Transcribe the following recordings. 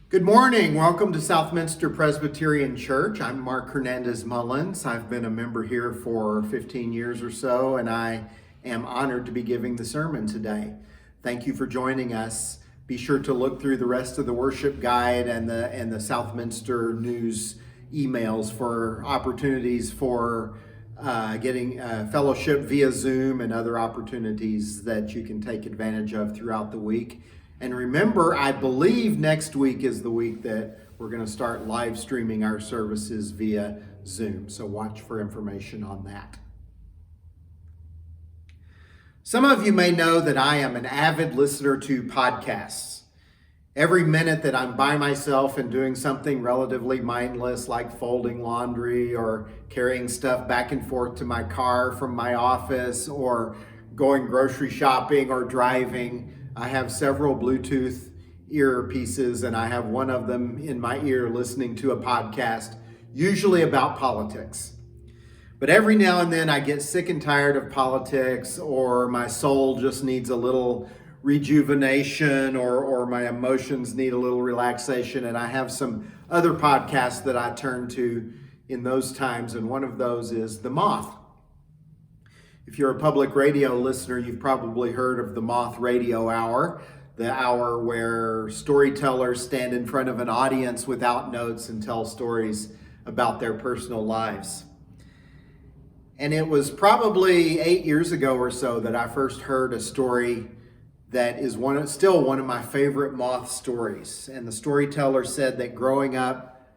Good morning. Welcome to Southminster Presbyterian Church. I'm Mark Hernandez-Mullins. I've been a member here for 15 years or so, and I am honored to be giving the sermon today. Thank you for joining us. Be sure to look through the rest of the worship guide and the Southminster news emails for opportunities for getting fellowship via Zoom and other opportunities that you can take advantage of throughout the week. And remember, I believe next week is the week that we're going to start live streaming our services via Zoom. So watch for information on that. Some of you may know that I am an avid listener to podcasts. Every minute that I'm by myself and doing something relatively mindless like folding laundry or carrying stuff back and forth to my car from my office or going grocery shopping or driving, I have several Bluetooth earpieces, and I have one of them in my ear listening to a podcast, usually about politics. But every now and then I get sick and tired of politics, or my soul just needs a little rejuvenation, or my emotions need a little relaxation, and I have some other podcasts that I turn to in those times, and one of those is The Moth. If you're a public radio listener, you've probably heard of the Moth Radio Hour, the hour where storytellers stand in front of an audience without notes and tell stories about their personal lives. And it was probably 8 years ago or so that I first heard a story that is still one of my favorite Moth stories. And the storyteller said that growing up,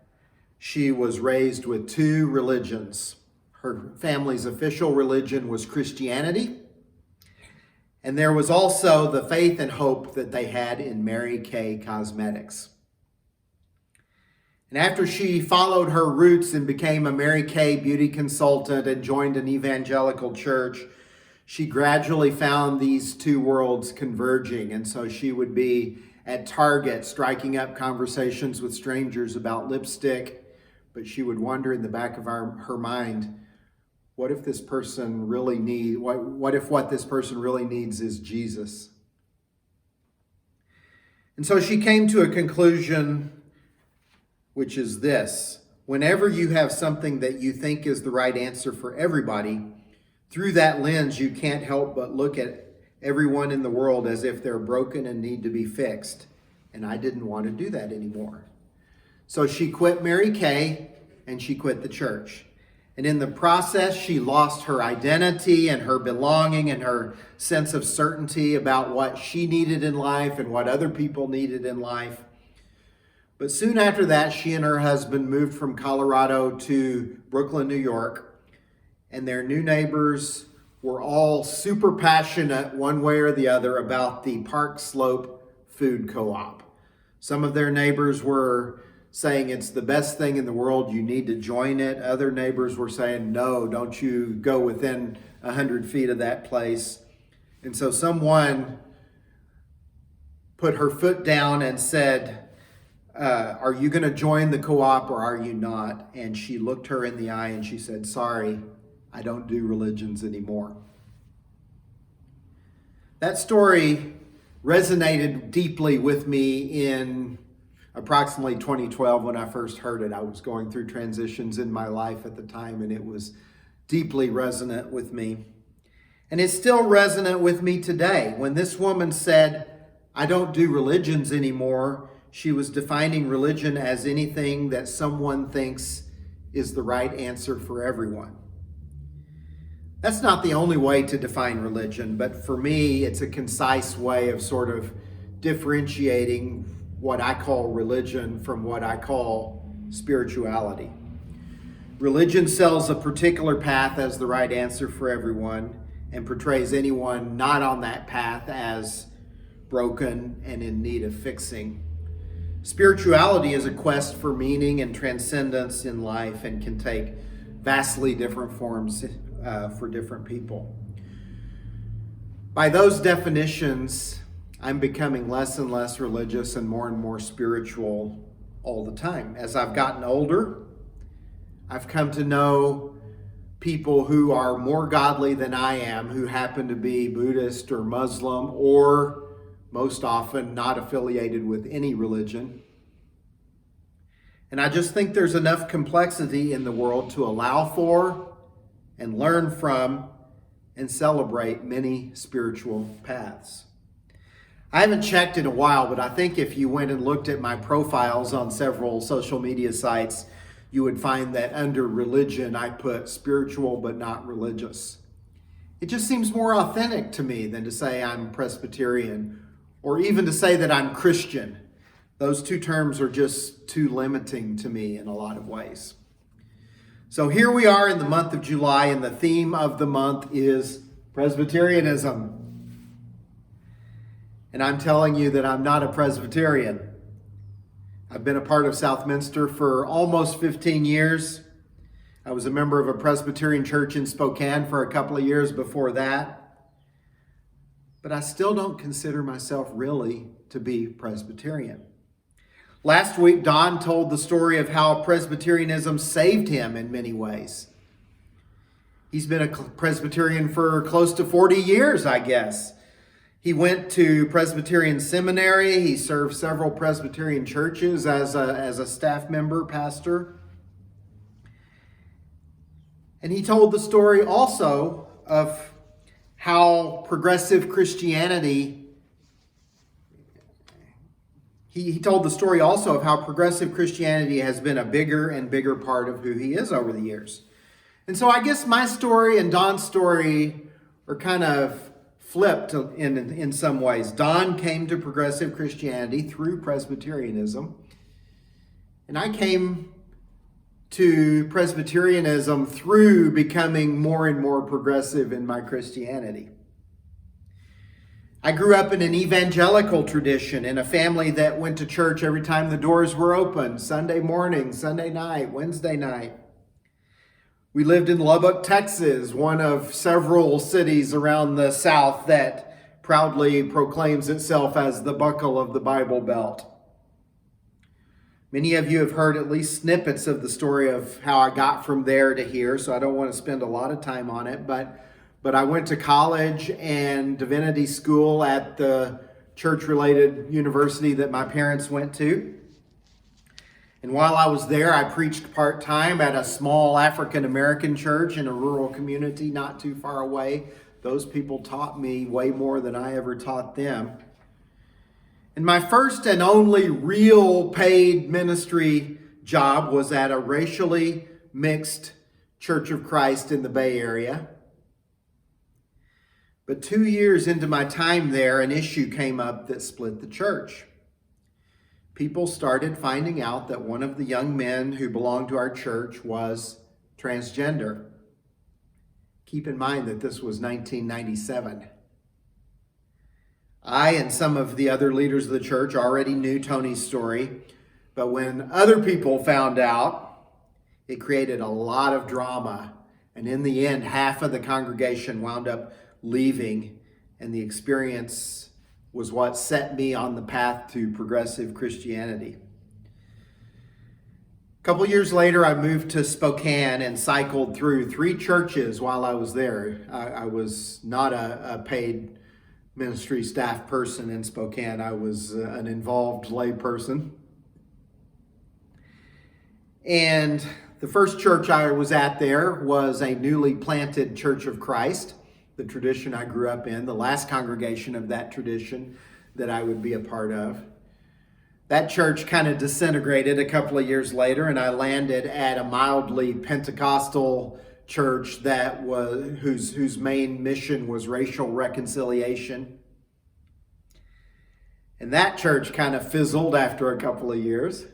she was raised with two religions. Her family's official religion was Christianity, and there was also the faith and hope that they had in Mary Kay Cosmetics. And after she followed her roots and became a Mary Kay beauty consultant and joined an evangelical church, she gradually found these two worlds converging. And so she would be at Target striking up conversations with strangers about lipstick, but she would wonder in the back of her mind, what if this person really what this person really needs is Jesus? And so she came to a conclusion, which is this: whenever you have something that you think is the right answer for everybody, through that lens, you can't help but look at everyone in the world as if they're broken and need to be fixed. And I didn't want to do that anymore. So she quit Mary Kay and she quit the church. And in the process, she lost her identity and her belonging and her sense of certainty about what she needed in life and what other people needed in life. But soon after that, she and her husband moved from Colorado to Brooklyn, New York. And their new neighbors were all super passionate one way or the other about the Park Slope Food Co-op. Some of their neighbors were saying it's the best thing in the world, you need to join it. Other neighbors were saying, no, don't you go within 100 feet of that place. And so someone put her foot down and said, are you going to join the co-op or are you not? And she looked her in the eye and she said, sorry, I don't do religions anymore. That story resonated deeply with me in approximately 2012 when I first heard it. I was going through transitions in my life at the time, and it was deeply resonant with me. And it's still resonant with me today. When this woman said, I don't do religions anymore, she was defining religion as anything that someone thinks is the right answer for everyone. That's not the only way to define religion, but for me, it's a concise way of sort of differentiating what I call religion from what I call spirituality. Religion sells a particular path as the right answer for everyone and portrays anyone not on that path as broken and in need of fixing. Spirituality is a quest for meaning and transcendence in life and can take vastly different forms for different people. By those definitions, I'm becoming less and less religious and more spiritual all the time. As I've gotten older, I've come to know people who are more godly than I am, who happen to be Buddhist or Muslim, or most often not affiliated with any religion. And I just think there's enough complexity in the world to allow for and learn from and celebrate many spiritual paths. I haven't checked in a while, but I think if you went and looked at my profiles on several social media sites, you would find that under religion, I put spiritual but not religious. It just seems more authentic to me than to say I'm Presbyterian or even to say that I'm Christian. Those two terms are just too limiting to me in a lot of ways. So here we are in the month of July, and the theme of the month is Presbyterianism. And I'm telling you that I'm not a Presbyterian. I've been a part of Southminster for almost 15 years. I was a member of a Presbyterian church in Spokane for a couple of years before that. But I still don't consider myself really to be Presbyterian. Last week, Don told the story of how Presbyterianism saved him in many ways. He's been a Presbyterian for close to 40 years, I guess. He went to Presbyterian seminary. He served several Presbyterian churches as a staff member, pastor. And he told the story also of how progressive Christianity, he told the story also of how progressive Christianity has been a bigger and bigger part of who he is over the years. And so I guess my story and Don's story are kind of flipped in some ways. Don came to progressive Christianity through Presbyterianism, and I came to Presbyterianism through becoming more and more progressive in my Christianity. I grew up in an evangelical tradition, in a family that went to church every time the doors were open, Sunday morning, Sunday night, Wednesday night. We lived in Lubbock, Texas, one of several cities around the South that proudly proclaims itself as the buckle of the Bible Belt. Many of you have heard at least snippets of the story of how I got from there to here, so I don't want to spend a lot of time on it, but I went to college and divinity school at the church-related university that my parents went to. And while I was there, I preached part-time at a small African-American church in a rural community not too far away. Those people taught me way more than I ever taught them. And my first and only real paid ministry job was at a racially mixed Church of Christ in the Bay Area. But 2 years into my time there, an issue came up that split the church. People started finding out that one of the young men who belonged to our church was transgender. Keep in mind that this was 1997. I and some of the other leaders of the church already knew Tony's story, but when other people found out, it created a lot of drama. And in the end, half of the congregation wound up leaving, and the experience was what set me on the path to progressive Christianity. A couple years later, I moved to Spokane and cycled through 3 churches while I was there. I was not a paid ministry staff person in Spokane. I was an involved lay person. And the first church I was at there was a newly planted Church of Christ, the tradition I grew up in, the last congregation of that tradition that I would be a part of. That church kind of disintegrated a couple of years later, and I landed at a mildly Pentecostal church that was whose main mission was racial reconciliation. And that church kind of fizzled after a couple of years.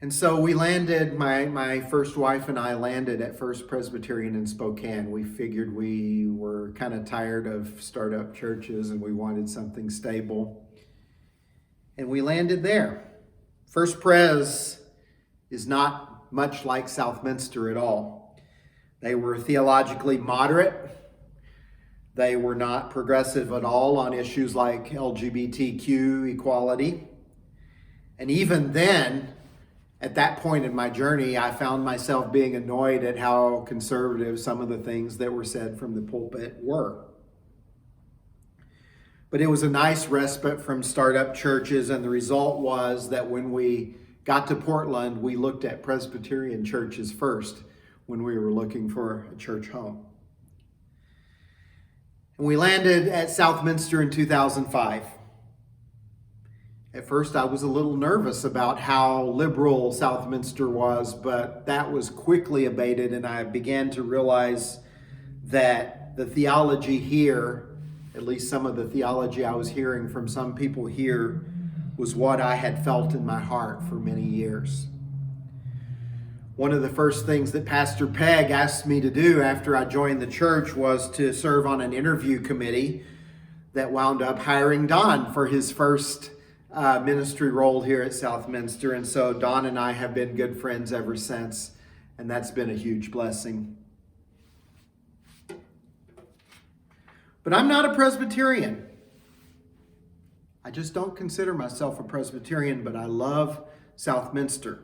And so we landed, my first wife and I landed at First Presbyterian in Spokane. We figured we were kind of tired of startup churches and we wanted something stable. And we landed there. First Pres is not much like Southminster at all. They were theologically moderate. They were not progressive at all on issues like LGBTQ equality. And even then, at that point in my journey, I found myself being annoyed at how conservative some of the things that were said from the pulpit were. But it was a nice respite from startup churches, and the result was that when we got to Portland, we looked at Presbyterian churches first when we were looking for a church home. And we landed at Southminster in 2005. At first, I was a little nervous about how liberal Southminster was, but that was quickly abated, and I began to realize that the theology here, at least some of the theology I was hearing from some people here, was what I had felt in my heart for many years. One of the first things that Pastor Pegg asked me to do after I joined the church was to serve on an interview committee that wound up hiring Don for his first ministry role here at Southminster. And so Don and I have been good friends ever since, and that's been a huge blessing. But I'm not a Presbyterian. I just don't consider myself a Presbyterian, but I love Southminster.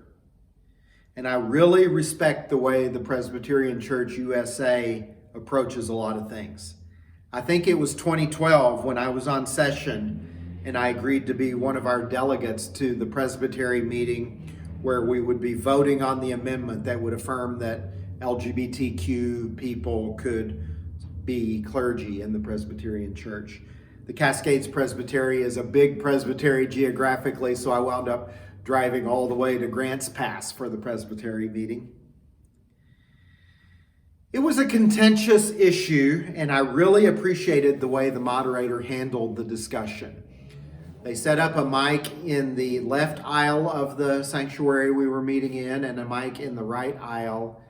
And I really respect the way the Presbyterian Church USA approaches a lot of things. I think it was 2012 when I was on session and I agreed to be one of our delegates to the Presbytery meeting where we would be voting on the amendment that would affirm that LGBTQ people could be clergy in the Presbyterian Church. The Cascades Presbytery is a big presbytery geographically, so I wound up driving all the way to Grants Pass for the Presbytery meeting. It was a contentious issue, and I really appreciated the way the moderator handled the discussion. They set up a mic in the left aisle of the sanctuary we were meeting in and a mic in the right aisle.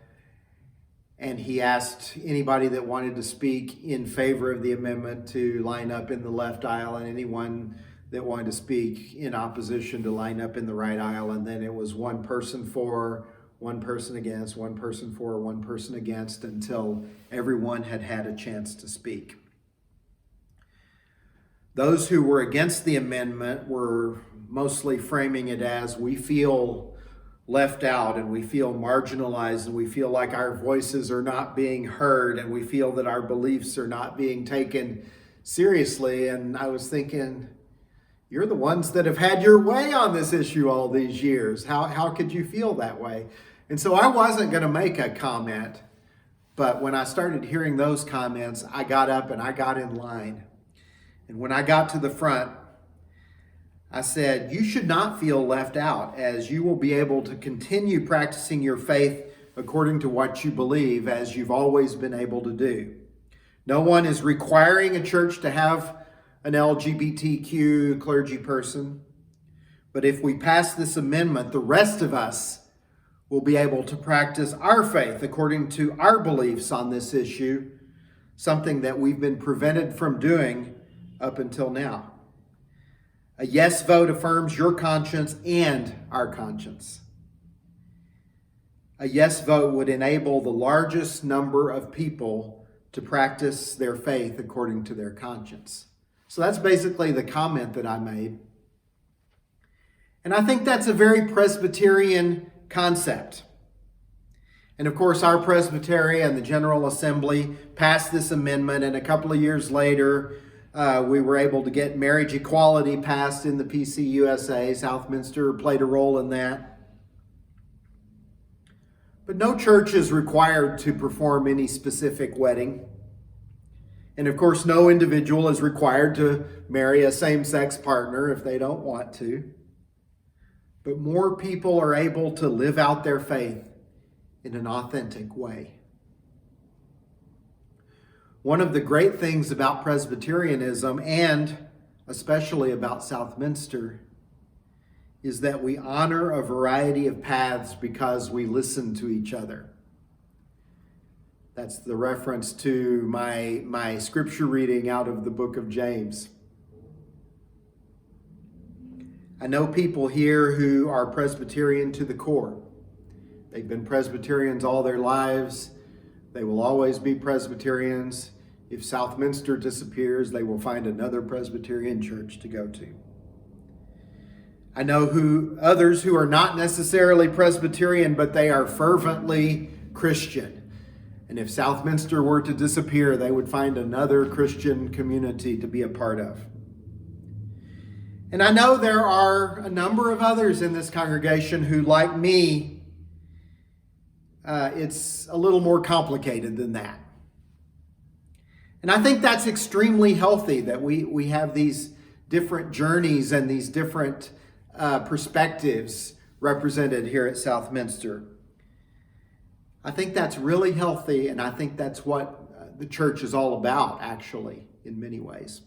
And he asked anybody that wanted to speak in favor of the amendment to line up in the left aisle, and anyone that wanted to speak in opposition to line up in the right aisle. And then it was one person for, one person against, one person for, one person against, until everyone had had a chance to speak. Those who were against the amendment were mostly framing it as, we feel left out and we feel marginalized and we feel like our voices are not being heard and we feel that our beliefs are not being taken seriously. And I was thinking, you're the ones that have had your way on this issue all these years. How could you feel that way? And so I wasn't going to make a comment, but when I started hearing those comments, I got up and I got in line. And when I got to the front, I said, you should not feel left out, as you will be able to continue practicing your faith according to what you believe, as you've always been able to do. No one is requiring a church to have an LGBTQ clergy person, but if we pass this amendment, the rest of us will be able to practice our faith according to our beliefs on this issue, something that we've been prevented from doing up until now. A yes vote affirms your conscience and our conscience. A yes vote would enable the largest number of people to practice their faith according to their conscience. So that's basically the comment that I made. And I think that's a very Presbyterian concept. And of course, our Presbytery and the General Assembly passed this amendment, and a couple of years later, we were able to get marriage equality passed in the PCUSA. Southminster played a role in that. But no church is required to perform any specific wedding. And of course, no individual is required to marry a same-sex partner if they don't want to. But more people are able to live out their faith in an authentic way. One of the great things about Presbyterianism, and especially about Southminster, is that we honor a variety of paths because we listen to each other. That's the reference to my scripture reading out of the book of James. I know people here who are Presbyterian to the core. They've been Presbyterians all their lives. They will always be Presbyterians. If Southminster disappears, they will find another Presbyterian church to go to. I know others who are not necessarily Presbyterian, but they are fervently Christian. And if Southminster were to disappear, they would find another Christian community to be a part of. And I know there are a number of others in this congregation who, like me, it's a little more complicated than that. And I think that's extremely healthy, that we have these different journeys and these different perspectives represented here at Southminster. I think that's really healthy, and I think that's what the church is all about, actually, in many ways.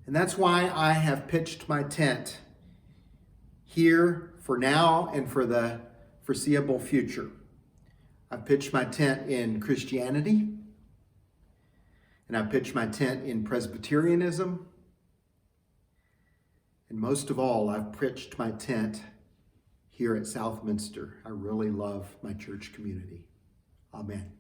And that's why I have pitched my tent here for now and for the foreseeable future. I've pitched my tent in Christianity, and I've pitched my tent in Presbyterianism, and most of all, I've pitched my tent here at Southminster. I really love my church community. Amen.